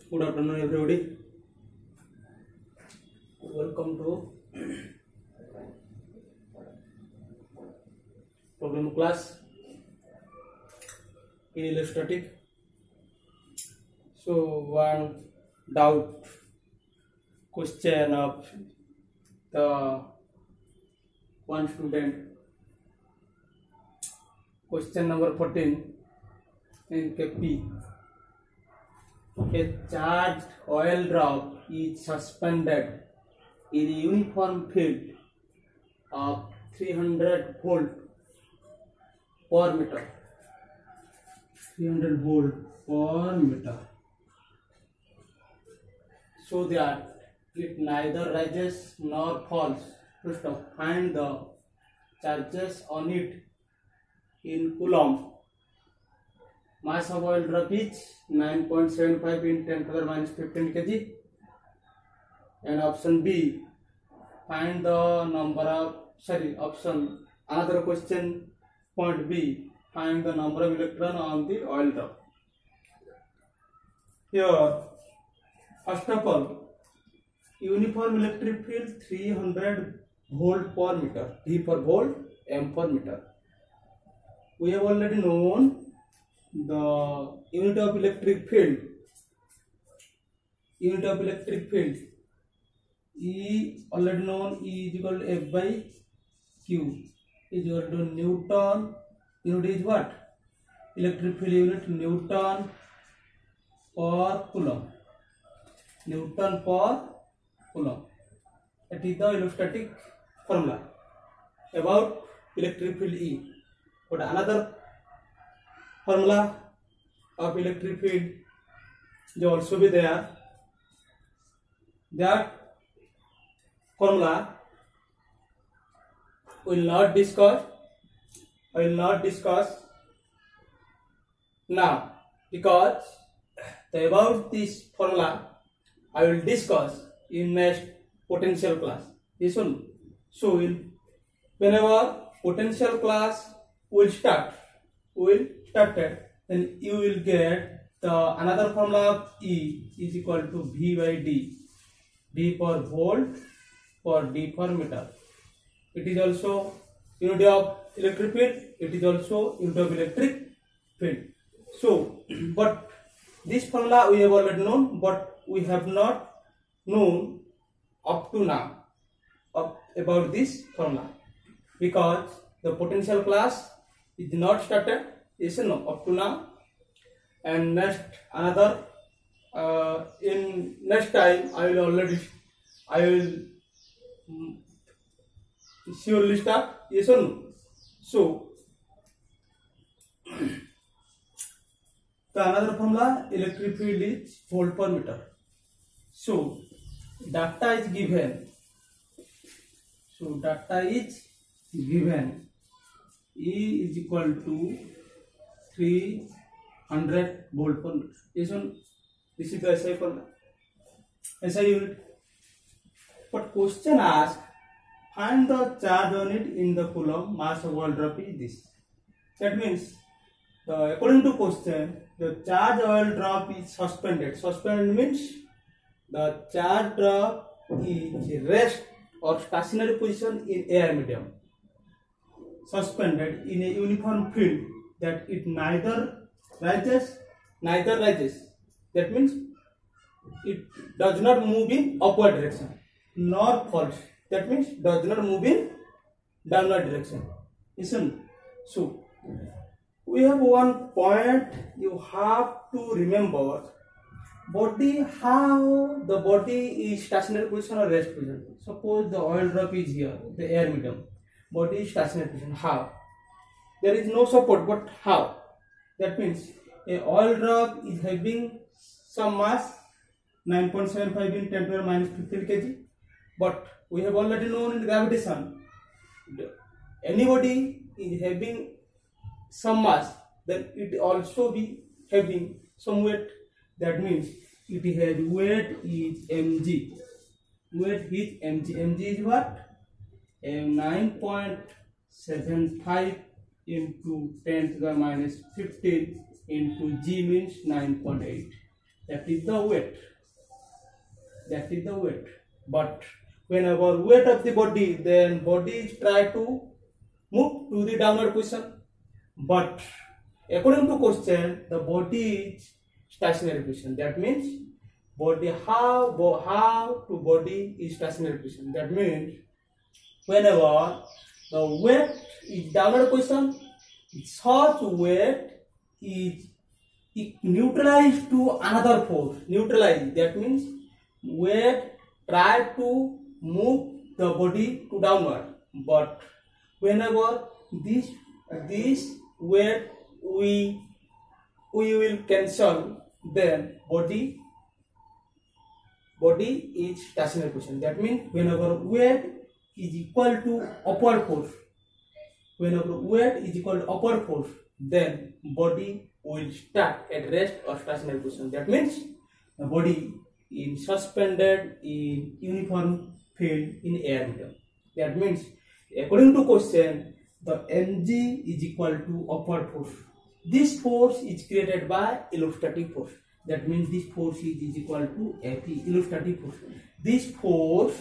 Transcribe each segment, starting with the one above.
Good afternoon, everybody. Welcome to problem class in electrostatic. So, one doubt question of the one student. Question number 14 in KP. A charged oil drop is suspended in a uniform field of 300 volt per meter. 300 volt per meter. So that it neither rises nor falls. First, find the charges on it in coulomb. Mass of oil drop is 9.75 in 10 to the minus 15 kg. And option B, find the number of, option, another question, point B, find the number of electron on the oil drop. Here, first of all, uniform electric field 300 volt per meter, V per volt, M per meter. We have already known the unit of electric field. E already known, E is equal to F by Q is equal to Newton. Unit is what? Electric field unit Newton per coulomb. Newton per coulomb. That is the electrostatic formula about electric field E. But another formula of electric field will also be there. That formula will not discuss. I will not discuss now, because about this formula I will discuss in next potential class. This one. So whenever potential class will start, then you will get the another formula of E is equal to V by D, V per volt per D per meter. It is also unit of electric field. It is also unit of electric field. So, but this formula we have already known, but we have not known up to now about this formula, because the potential class is not started. Yes or no? Up to now. And next another in next time I will surely start. Yes or no? So the another formula, electric field is volt per meter. So data is given. E is equal to 300 volt per meter. This one, this is the SI formula, SI unit. But question asks, find the charge on it in the coulomb. Mass of oil drop is this. That means, according to question, the charge oil drop is suspended. Suspended means the charge drop is rest or stationary position in air medium. Suspended in a uniform field that it neither rises. That means it does not move in upward direction nor falls. That means does not move in downward direction. Listen. So we have one point you have to remember. Body, how the body is stationary position or rest position. Suppose the oil drop is here, the air medium. Body is stationary position. How? There is no support, but how? That means a oil drop is having some mass 9.75 in 10 to the minus 15 kg. But we have already known in gravitation, anybody is having some mass, then it also be having some weight. That means it has weight is mg. Weight is mg. Mg is what? 9.75 into 10 to the minus 15 into g means 9.8. That is the weight. That is the weight. But whenever weight of the body, then body is try to move to the downward position. But according to question, the body is stationary position. That means body how to body is stationary position. That means whenever the weight is downward position, such weight is neutralized to another force. Neutralized. That means weight try to move the body to downward. But whenever this weight we will cancel, then body is stationary position. That means whenever weight is equal to upward force, then body will start at rest or stationary position. That means the body is suspended in uniform field in air medium. That means according to question, the mg is equal to upward force. This force is created by electrostatic force. That means this force is equal to Fe, electrostatic force. This force,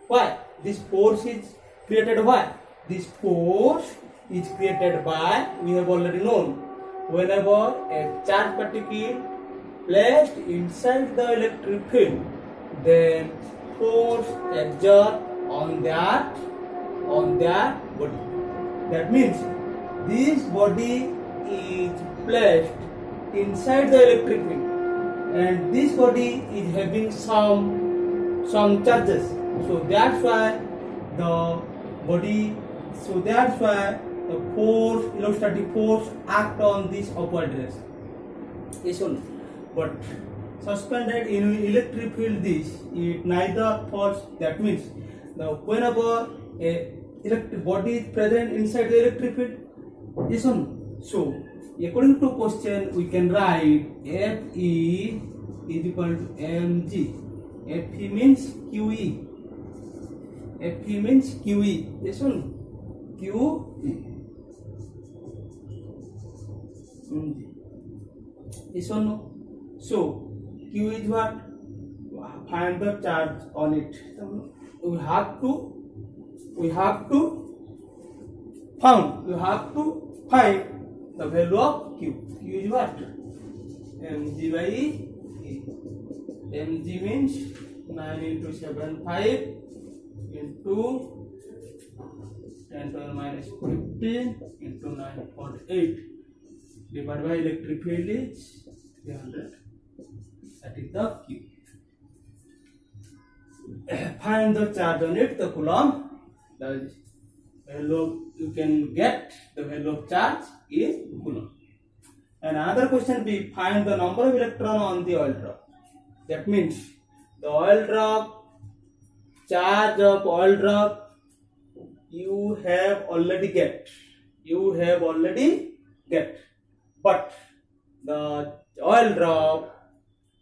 why? This force is created by? This force is created by, we have already known, whenever a charged particle placed inside the electric field, then force exert on that body. That means this body is placed inside the electric field, and this body is having some charges. So that's why the body. So that's why the force, electrostatic force, act on this upward direction. Yes or no? But suspended in electric field, this it neither force. That means whenever a electric body is present inside the electric field, yes or no? So according to question, we can write Fe is equal to mg. Fe means QE. Fe means QE. Yes or no? QE. Yes or no? So Q is what? Find the charge on it. We have to find the value of Q. Q is what? Mg by E. Mg means 9 into 7.5 into 10 to the minus 15 into 9.8 divided by electric field is 300. That is the Q. Find the charge on it, the coulomb. The value you can get, the value of charge is coulomb. And another question be, find the number of electrons on the oil drop. That means the oil drop, charge of oil drop, you have already get. But the oil drop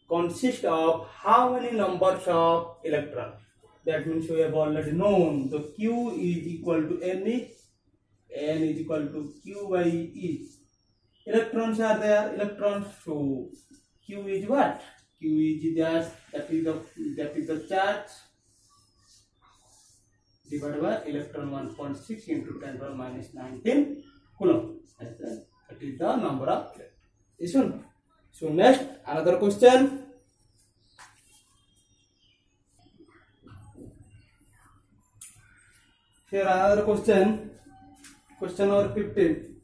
consists of how many numbers of electrons? That means we have already known the Q is equal to Ne, N is equal to Q by E. Electrons are there, electrons, so Q is what? Q is that is the charge divided by electron 1.6 into 10 to the minus 19 coulomb. That is the number of electrons. This one. So next, another question. Here another question. Question number 15.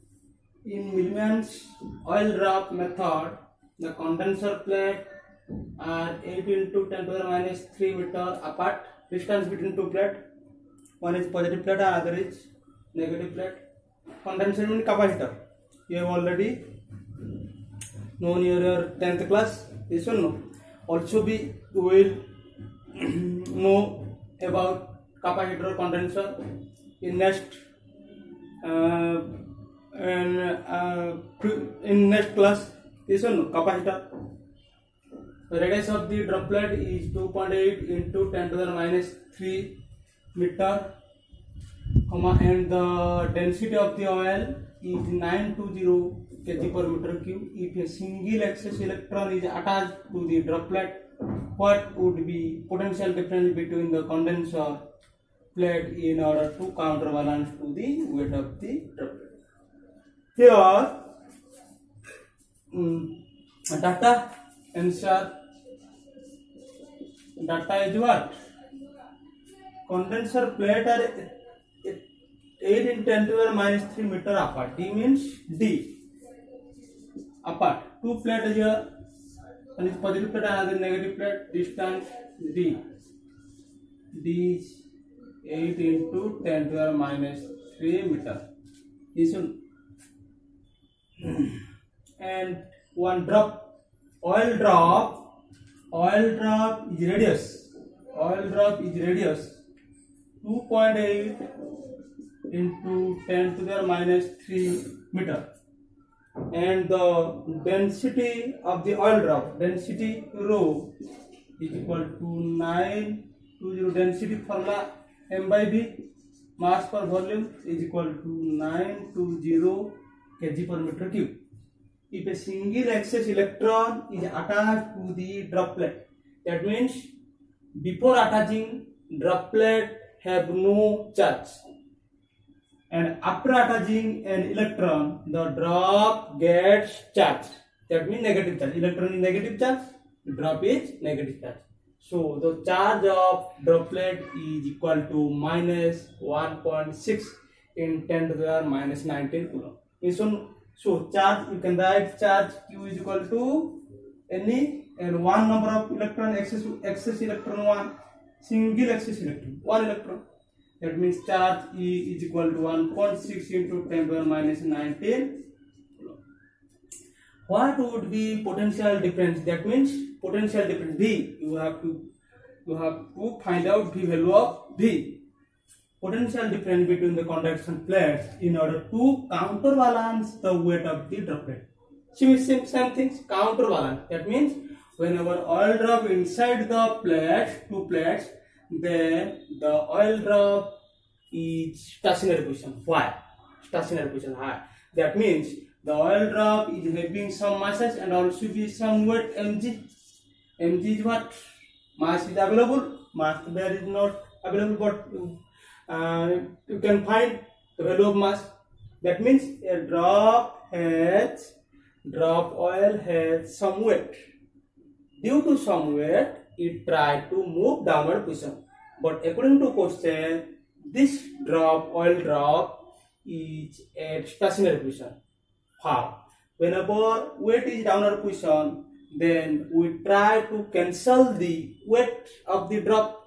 In Millman's oil drop method, the condenser plate are 8 into 10 to the minus 3 meter apart. Distance between two plates. One is positive plate, another is negative plate. Condenser means capacitor. You have already known your 10th class. This one no. Also we will know about capacitor condenser in next in next class. This one no. Capacitor. The radius of the droplet is 2.8 into 10 to the minus 3 meter. And the density of the oil is 920 kg per meter cube. If a single excess electron is attached to the droplet, what would be potential difference between the condenser plate in order to counterbalance to the weight of the droplet? Here, data answer. Data is what? Condenser plate are 8 in 10 to the minus 3 meter apart. D means D. Apart. Two plates here. One is positive plate and another negative plate. Distance D. D is 8 into 10 to the minus 3 meter. This one. And one drop. Oil drop is radius. Oil drop is radius 2.8 into 10 to the minus 3 meter. And the density of the oil drop, density rho, is equal to 920. Density formula m by v, mass per volume, is equal to 920 kg per meter cube. If a single excess electron is attached to the droplet, that means before attaching, droplet have no charge, and after attaching an electron, the drop gets charged. That means negative charge. Electron is negative charge, drop is negative charge. So the charge of droplet is equal to minus 1.6 in 10 to the minus 19 coulomb. So charge, you can write charge Q is equal to any and one number of electron, excess electron 1, single excess electron 1 electron. That means charge E is equal to 1.6 into 10 to the minus 19 coulomb. What would be potential difference? That means potential difference V. You have to find out the value of V. Potential difference between the conduction plates in order to counterbalance the weight of the droplet. Same things, counterbalance. That means whenever oil drop inside the plate, two plates, then the oil drop is stationary position. Why? Stationary position high. That means the oil drop is having some masses and also be some weight mg. Mg is what? Mass is available. Mass there is not available, but you can find the value of mass. That means a drop oil has some weight. Due to some weight, it tried to move downward position. But according to question, this oil drop is at stationary position. How? Whenever weight is downward position, then we try to cancel the weight of the drop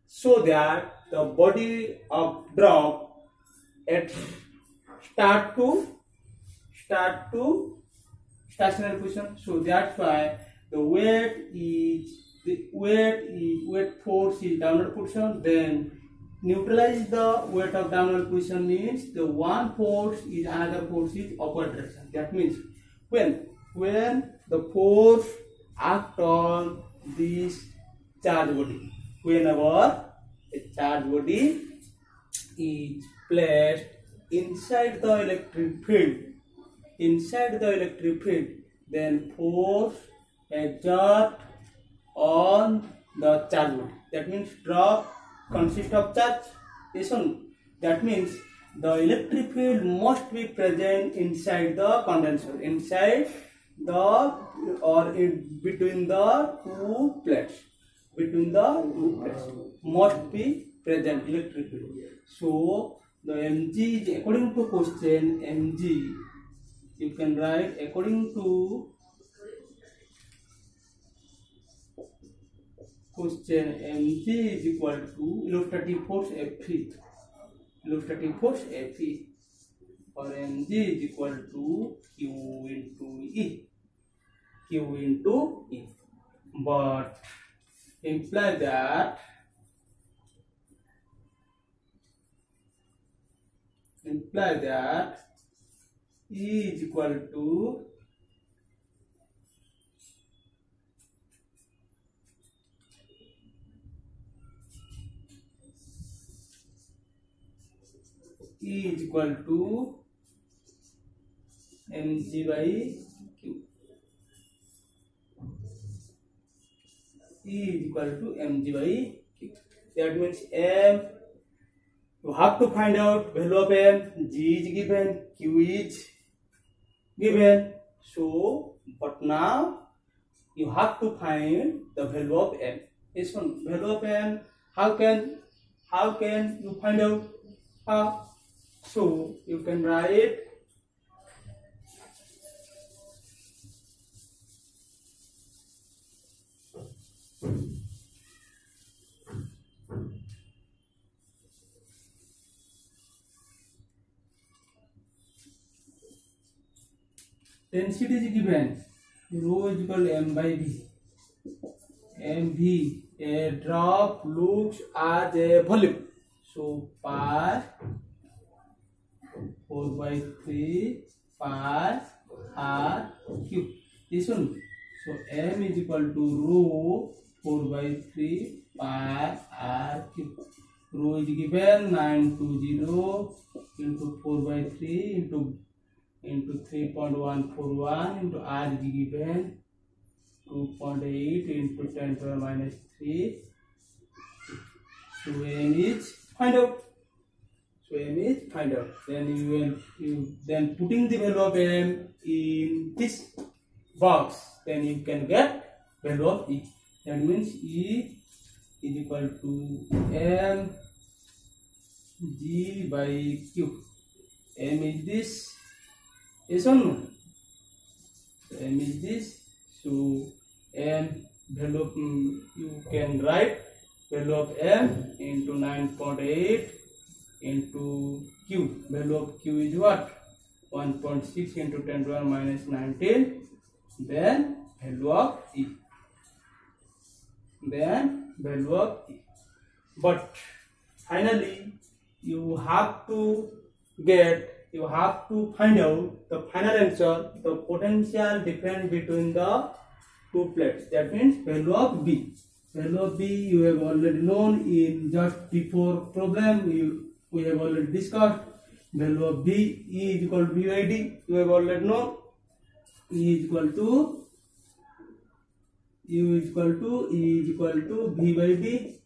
so that the body of drop start to stationary position. So that's why the weight force is downward position. Then neutralize the weight of downward position means the one force is another force is upward direction. That means when the force act on this charge body, whenever a charge body is placed inside the electric field, then force exert on the charge body. That means drop consists of charge. Listen, that means the electric field must be present inside the condenser, between the two plates. Must be present electric field. So the mg is, according to question, mg you can write according to question, mg is equal to electrostatic force Fe. Or mg is equal to Q into E. But imply that E is equal to E is equal to mg by q. E is equal to mg by q. That means m, you have to find out value of m. G is given, q is given. So, but now you have to find the value of m. This one, value of m. How can you find out? How? So you can write density is given, rho is equal to m by v. mv, a drop looks as a volume, so pi 4 by 3 pi r cube. This one, so m is equal to rho 4 by 3 pi r cube. Rho is given 920 into 4 by 3 into 3.141 into r is given 2.8 into 10 to the minus 3. So m is find out. So m is find out. Then then putting the value of m in this box, then you can get value of e. That means e is equal to m g by q. M is this. Yes or no? M is this. So m value of, you can write value of m into 9.8 into q. Value of q is what? 1.6 into 10 to the minus 19. Then value of e. Then value of e. But finally you have to find out the final answer, the potential difference between the two plates. That means value of B. Value of B you have already known in just before problem. We have already discussed. Value of B, E is equal to B by D. You have already known. E is equal to U is equal to E is equal to B by D.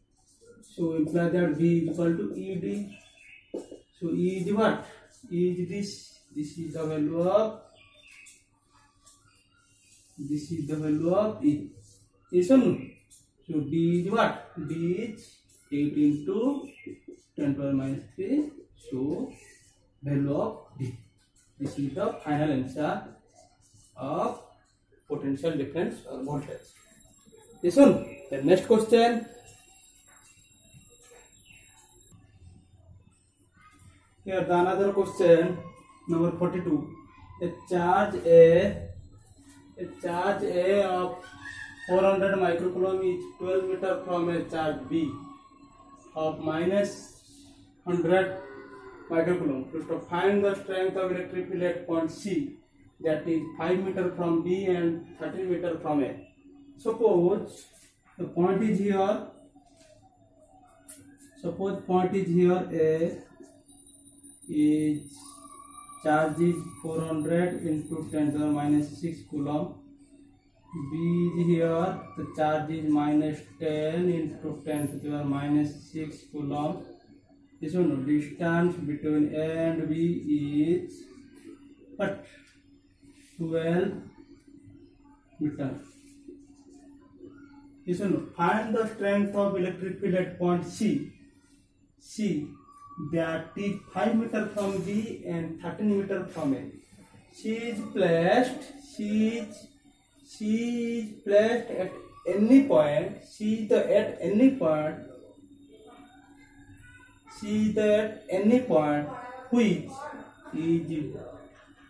So imply that B is equal to ED. So E is what? E is this. This is the value of. This is the value of E. Yes or no? So D is what? D is 8 into 10 to the minus 3. So value of D. This is the final answer of potential difference or voltage. This one. The next question. Here the another question, number 42. A charge of 400 microcoulomb is 12 meter from a charge B of minus 100 microcoulomb. To find the strength of electric field at point C, that is 5 meter from B and 13 meter from A. Suppose the point is here. Suppose point is here. A is charge is 400 into 10 to the minus 6 coulomb. B is here, the charge is minus 10 into 10 to the minus 6 coulomb. This one, distance between A and B is what? 12 meters. This one, find the strength of electric field at point C. That is 5 meter from B and 13 meter from A. She is placed at any point. At any point which is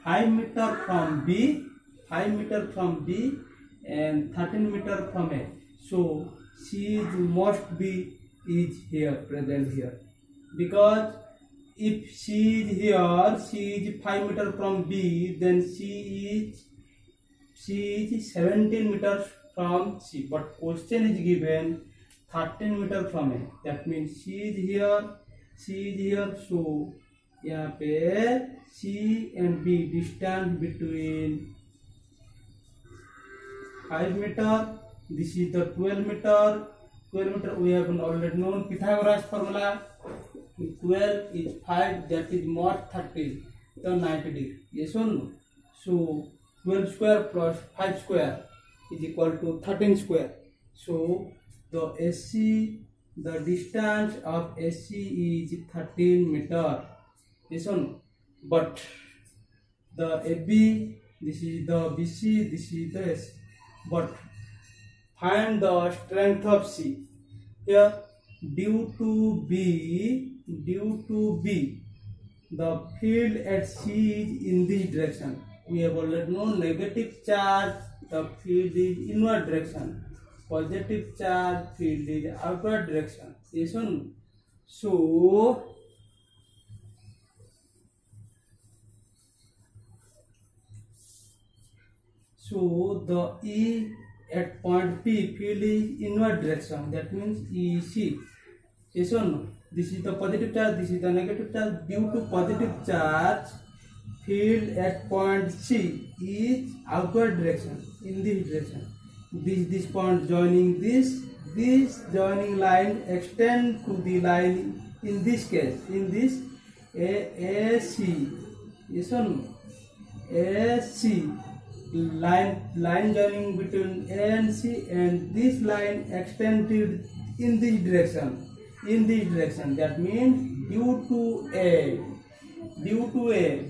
5 meter from B, and 13 meter from A. So she must be here, present here. Because if she is here, she is 5 meter from B, then she is 17 meters from C. But question is given 13 meter from A. That means she is here. So यहाँ पे C and B distance between 5 meter. This is the 12 meter. 12 meter we have already known Pythagoras formula. 12 is 5, that is mod 30, so 90 degree. Yes or no? So 12 square plus 5 square is equal to 13 square. So the AC, the distance of AC is 13 meter. Yes or no? But the AB, this is the BC, this is the AC. But find the strength of C. Here due to B, the field at C is in this direction. We have already known negative charge, the field is inward direction. Positive charge, field is outward direction. Yes or no? So the E at point P, field is inward direction. That means EC. Yes or no? This is the positive charge, this is the negative charge. Due to positive charge, field at point C is outward direction, in this direction. This point joining this joining line extend to the line, in this case, in this AC. Yes or no? AC line joining between A and C, and this line extended in this direction. That means due to A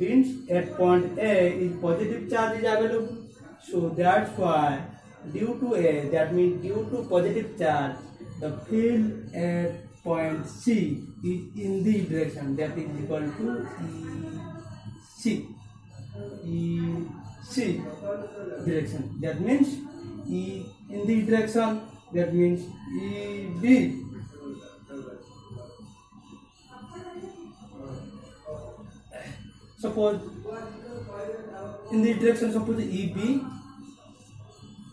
means at point A is positive charge is available. So that's why due to A, that means due to positive charge, the field at point C is in this direction. That is equal to EC direction. That means E in this direction. That means EB. Suppose in this direction, suppose EB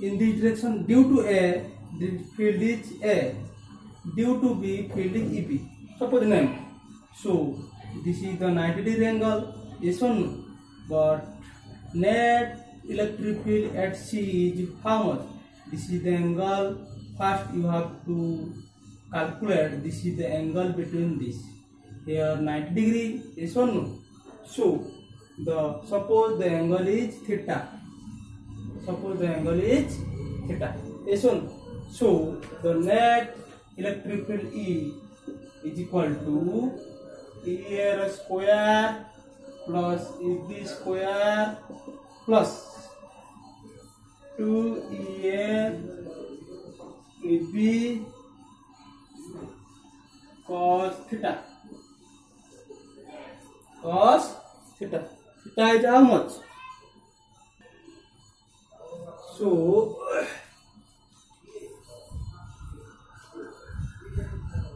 in this direction, due to A, the field is A, due to B, field is EB. Suppose name. So this is the 90 degree angle. Yes or no? But net electric field at C is how much? This is the angle. First you have to calculate. This is the angle between this. Here 90 degree. Yes or no? So suppose the angle is theta. Yes or no? So the net electric field E is equal to EA square plus EB square plus 2EA EB cos theta. Theta is how much? So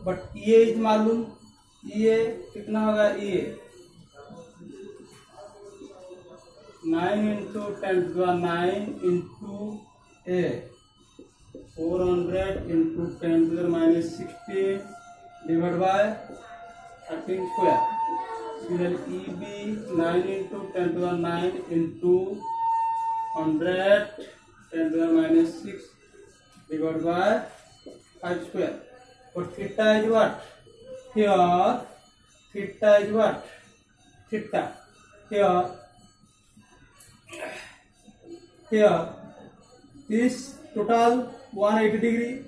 but EA is मालूम. EA कितना होगा? EA 9 into 10 to the 9 into A, 400 into 10 to the minus 16 divided by 13 square. Similarly, EB 9 into 10 to the 9 into 100 10 to the minus 6 divided by 5 square. But theta is what? Here theta is what? Here this total 180 degree.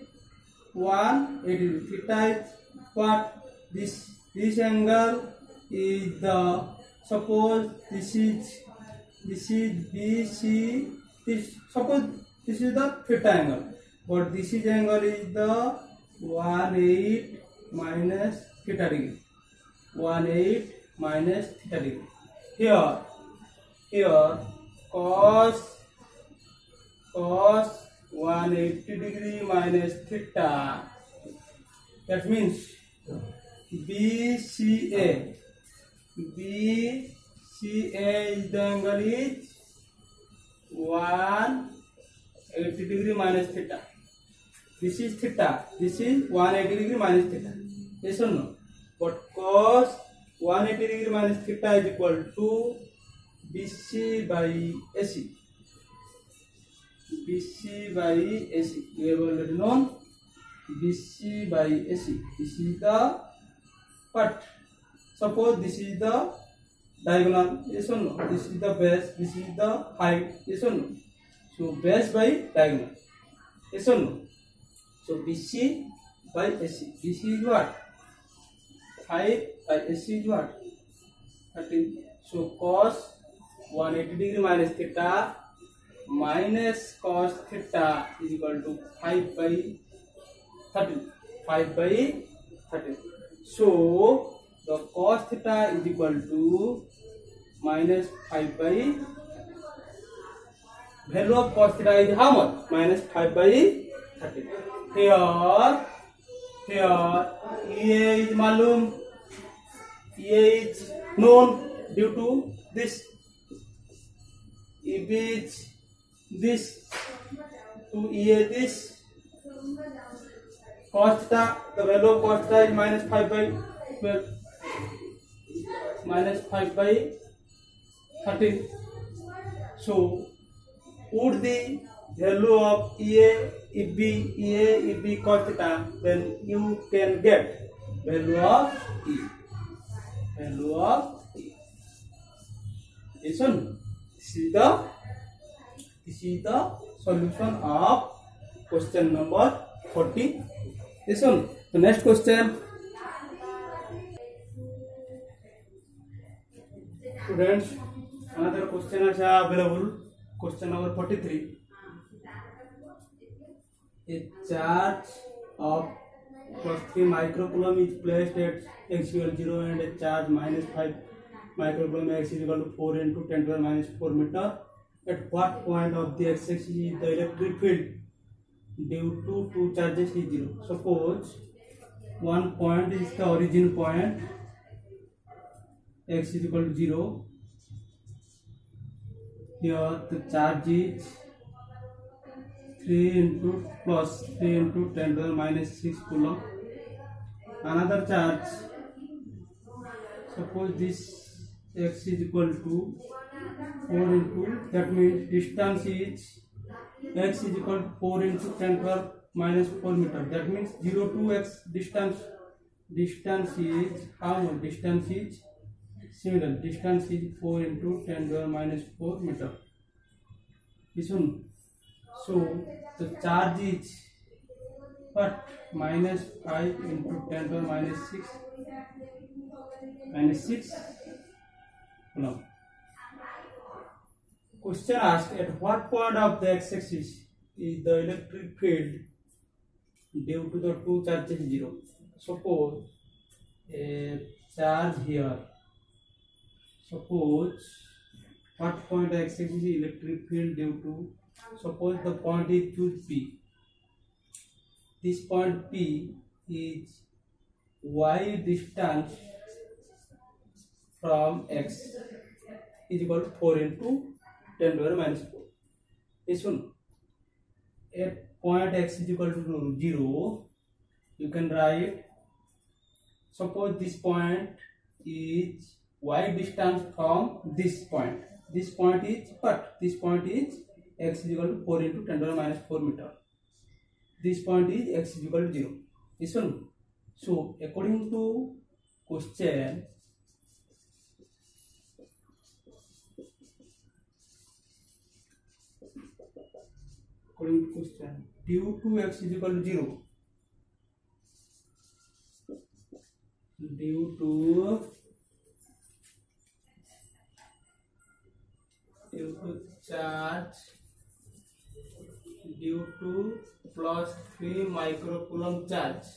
180 degree. Theta is what? This angle is the, suppose this is BC. Suppose this is the theta angle, but this is angle is the 18 minus theta degree. 18 minus theta degree. Here cos 180 degree minus theta. That means BCA is the angle is 180 degree minus theta. This is theta. This is 180 degree minus theta. Yes or no? But cos 180 degree minus theta is equal to BC by AC. BC by AC. We have already known BC by AC. This is the cut. Suppose this is the diagonal. Yes or no? This is the base. This is the height. Yes or no? So base by diagonal. Yes or no? So BC by AC. BC is what? 5 by AC is what? 13. So cos 180 degree minus theta minus cos theta is equal to 5 by 13. 5 by 13. So the cos theta is equal to minus 5 by, value of cos theta is how much? Minus 5 by 13. Here EA is malum, EA is known due to this, EB is this, to EA this. Cos theta, the value of cos theta is minus 5 by 12, minus 5 by 13. So put the value of EB cos theta, then you can get value of E. Value of E. Listen, this is the solution of question number 40. Listen, the next question. Students, another question is available. Question number 43. A charge of +3 microcoulomb is placed at x equal 0 and a charge -5 microcoulomb x is equal to 4 into 10 to the minus 4 meter. At what point of the x-axis is the electric field due to two charges is 0? Suppose one point is the origin point, x is equal to 0. Here the charge is 3 into 10 to the minus 6 coulomb. Another charge, suppose this x is equal to 4 into, that means distance is x is equal to 4 into 10 to the minus 4 meter. That means 0 to x distance is how much? Distance is similar. Distance is 4 into 10 to the minus 4 meter. Listen. So the charge is what? Minus 5 into 10 to the minus 6 coulomb. Question asked, at what point of the x-axis is the electric field due to the two charges 0? Suppose a charge here. Suppose what point of x-axis is electric field due to? Suppose the point is choose P. This point P is y distance from x is equal to 4 into 10 to the minus 4. This one, at point x is equal to 0, you can write, suppose this point is y distance from this point. This point is what? This point is x is equal to 4 into 10 to the minus 4 meter. This point is x is equal to 0. This one. So according to question, due to x is equal to 0, due to charge due to +3 microcoulomb charge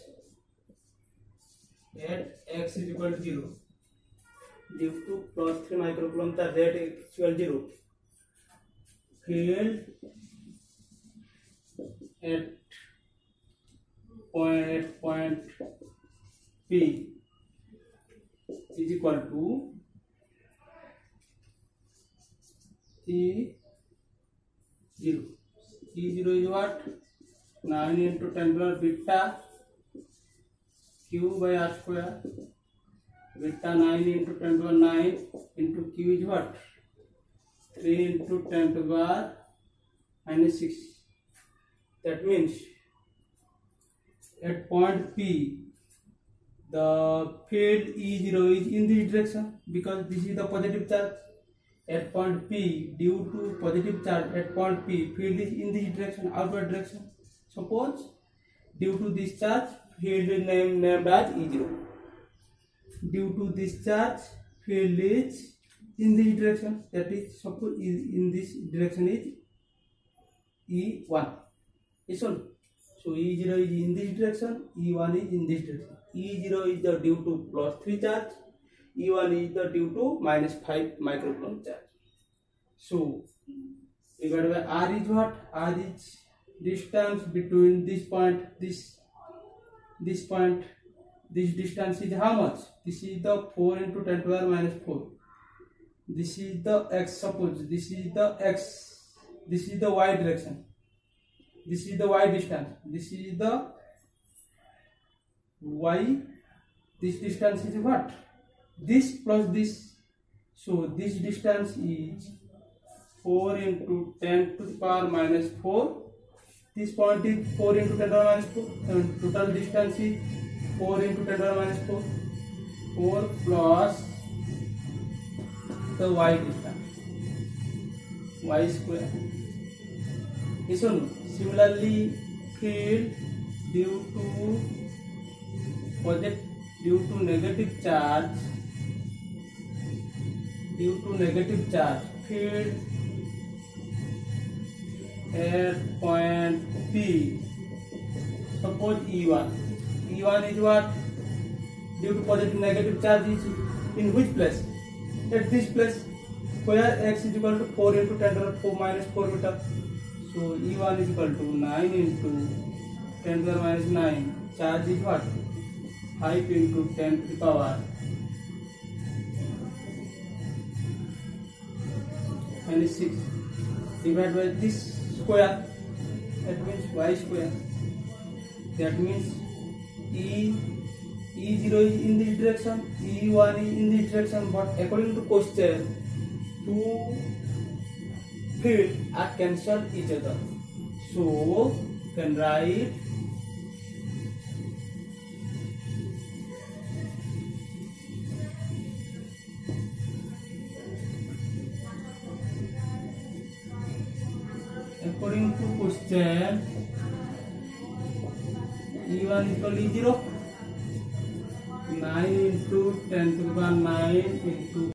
at x is equal to 0, due to +3 microcoulomb charge at x equal to 0, field at point P is equal to E0. E0 is what? 9 into 10 to the beta Q by R square. beta 9 into 10 to the power 9 into q is what? 3 into 10 to the power minus 6. That means at point P, the field E0 is in this direction because this is the positive charge. At point P, due to positive charge at point P, field is in this direction, outward direction. Suppose due to this charge, field is named as E0. Due to this charge, field is in this direction. That is, suppose in this direction is E1. This one. So E0 is in this direction, E1 is in this direction. E0 is the due to plus 3 charge, E1 is the due to minus 5 microcoulomb charge. So divided by R is what? R is distance between this point, this point. This distance is how much? This is the 4 into 10 to the power minus 4. This is the x. Suppose this is the x. This is the y direction. This is the y distance. This is the y. This distance is what? This plus this. So this distance is 4 into 10 to the power minus 4. This point is 4 into 10 to the power minus 4. And total distance is 4 into 10 to the power minus 4. 4 plus the y distance. Y square. This one. Similarly, field due to negative charge, field at point P. Suppose E1. E1 is what? Due to positive negative charge is in which place? At this place, where x is equal to 4 into 10 to the 4 minus 4 meter. So E1 is equal to 9 into 10 to the power minus 9. Charge is what? 5 into 10 to the power minus 6 divided by this square. That means y square. That means E0 is in this direction, E1 is in this direction, but according to question, two fields are cancelled each other. So can write according to question, E1 equal to E0. 9 into 10 to the power 9 into